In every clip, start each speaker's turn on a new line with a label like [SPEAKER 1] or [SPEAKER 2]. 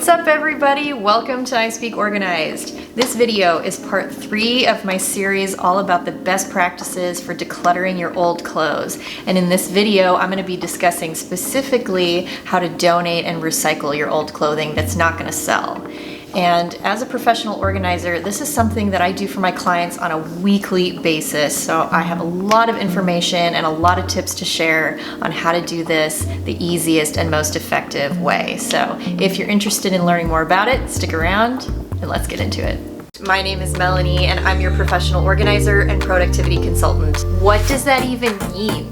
[SPEAKER 1] What's up everybody? Welcome to I Speak Organized. This video is part 3 of my series all about the best practices for decluttering your old clothes. And in this video, I'm going to be discussing specifically how to donate and recycle your old clothing that's not going to sell. And as a professional organizer, this is something that I do for my clients on a weekly basis. So I have a lot of information and a lot of tips to share on how to do this the easiest and most effective way. So if you're interested in learning more about it, stick around and let's get into it. My name is Melanie and I'm your professional organizer and productivity consultant. What does that even mean?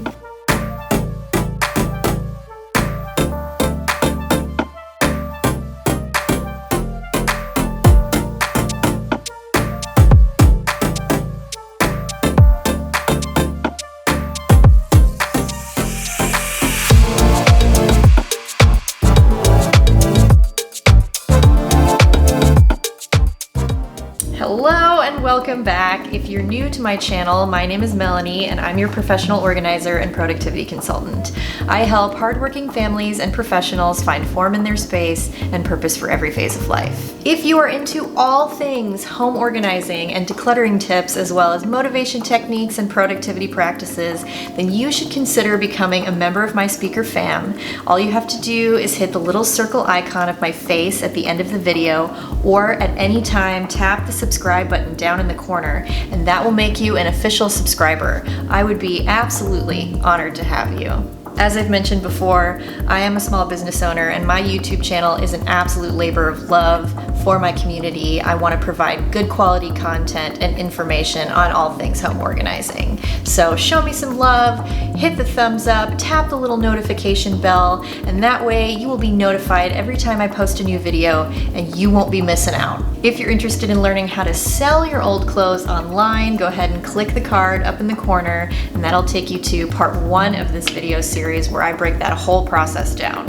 [SPEAKER 1] Hello and welcome back. If you're new to my channel, my name is Melanie and I'm your professional organizer and productivity consultant. I help hardworking families and professionals find form in their space and purpose for every phase of life. If you are into all things home organizing and decluttering tips, as well as motivation techniques and productivity practices, then you should consider becoming a member of my speaker fam. All you have to do is hit the little circle icon of my face at the end of the video, or at any time tap the subscribe button down in the corner, and that will make you an official subscriber. I would be absolutely honored to have you. As I've mentioned before, I am a small business owner and my YouTube channel is an absolute labor of love for my community. I want to provide good quality content and information on all things home organizing. So show me some love, hit the thumbs up, tap the little notification bell, and that way you will be notified every time I post a new video and you won't be missing out. If you're interested in learning how to sell your old clothes online, go ahead and click the card up in the corner and that'll take you to part 1 of this video series where I break that whole process down.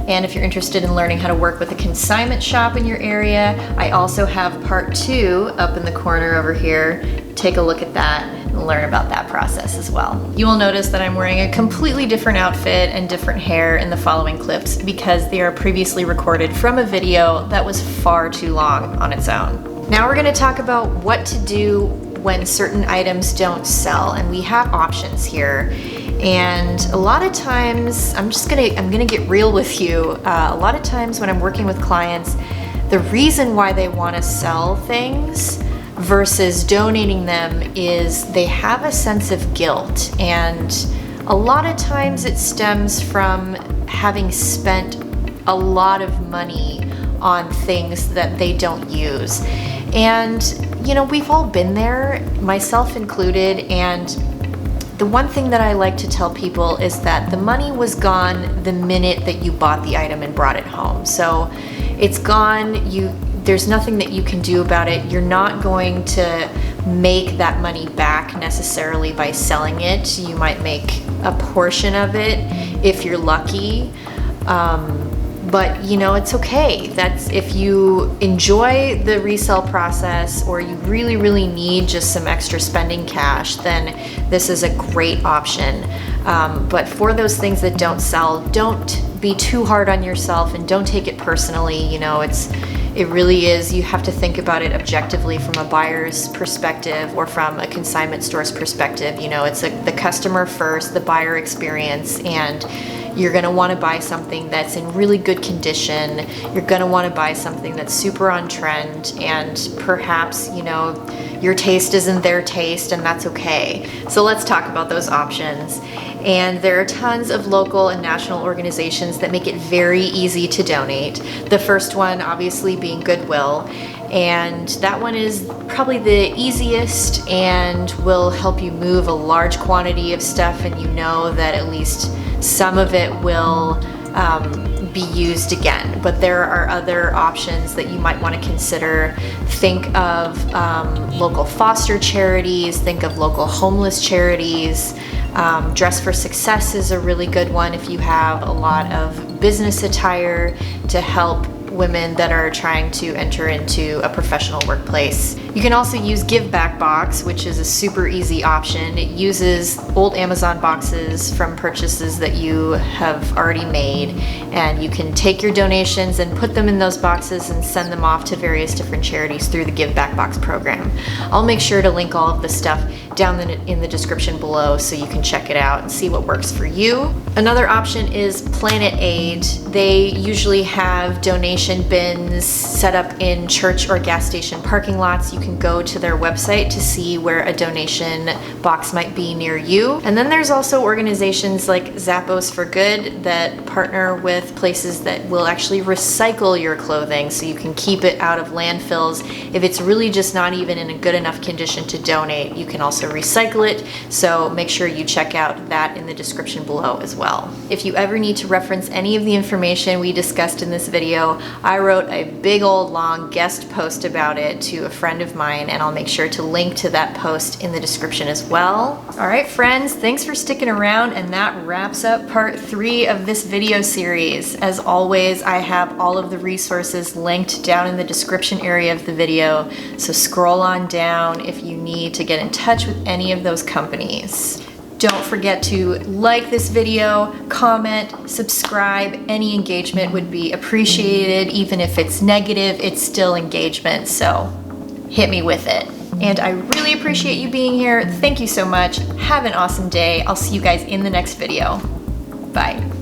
[SPEAKER 1] And if you're interested in learning how to work with a consignment shop in your area, I also have part 2 up in the corner over here. Take a look at that and learn about that process as well. You will notice that I'm wearing a completely different outfit and different hair in the following clips because they are previously recorded from a video that was far too long on its own. Now we're going to talk about what to do when certain items don't sell, and we have options here. And a lot of times, I'm gonna get real with you. A lot of times when I'm working with clients, the reason why they want to sell things versus donating them is they have a sense of guilt, and a lot of times it stems from having spent a lot of money on things that they don't use. And you know, we've all been there, myself included, and the one thing that I like to tell people is that the money was gone the minute that you bought the item and brought it home. So it's gone, there's nothing that you can do about it. You're not going to make that money back necessarily by selling it. You might make a portion of it if you're lucky. But you know, it's okay. That's if you enjoy the resale process or you really need just some extra spending cash, then this is a great option. But for those things that don't sell, don't be too hard on yourself and don't take it personally. You know, it really is, you have to think about it objectively from a buyer's perspective or from a consignment store's perspective. You know, it's the customer first, the buyer experience, and you're gonna wanna buy something that's in really good condition. You're gonna wanna buy something that's super on trend, and perhaps, you know, your taste isn't their taste, and that's okay. So let's talk about those options. And there are tons of local and national organizations that make it very easy to donate. The first one obviously being Goodwill, and that one is probably the easiest and will help you move a large quantity of stuff, and you know that at least some of it will be used again. But there are other options that you might want to consider. Think of local foster charities, think of local homeless charities. Dress for Success is a really good one if you have a lot of business attire to help women that are trying to enter into a professional workplace. You can also use Give Back Box, which is a super easy option. It uses old Amazon boxes from purchases that you have already made, and you can take your donations and put them in those boxes and send them off to various different charities through the Give Back Box program. I'll make sure to link all of the stuff down in the description below so you can check it out and see what works for you. Another option is Planet Aid. They usually have donation bins set up in church or gas station parking lots. You can go to their website to see where a donation box might be near you. And then there's also organizations like Zappos for Good that partner with places that will actually recycle your clothing so you can keep it out of landfills. If it's really just not even in a good enough condition to donate, you can also recycle it. So make sure you check out that in the description below as well. If you ever need to reference any of the information we discussed in this video, I wrote a big old long guest post about it to a friend of mine, and I'll make sure to link to that post in the description as well. All right, friends, thanks for sticking around, and that wraps up part 3 of this video series. As always, I have all of the resources linked down in the description area of the video, so scroll on down if you need to get in touch with any of those companies. Don't forget to like this video, comment, subscribe. Any engagement would be appreciated. Even if it's negative, it's still engagement, so hit me with it. And I really appreciate you being here. Thank you so much. Have an awesome day. I'll see you guys in the next video. Bye.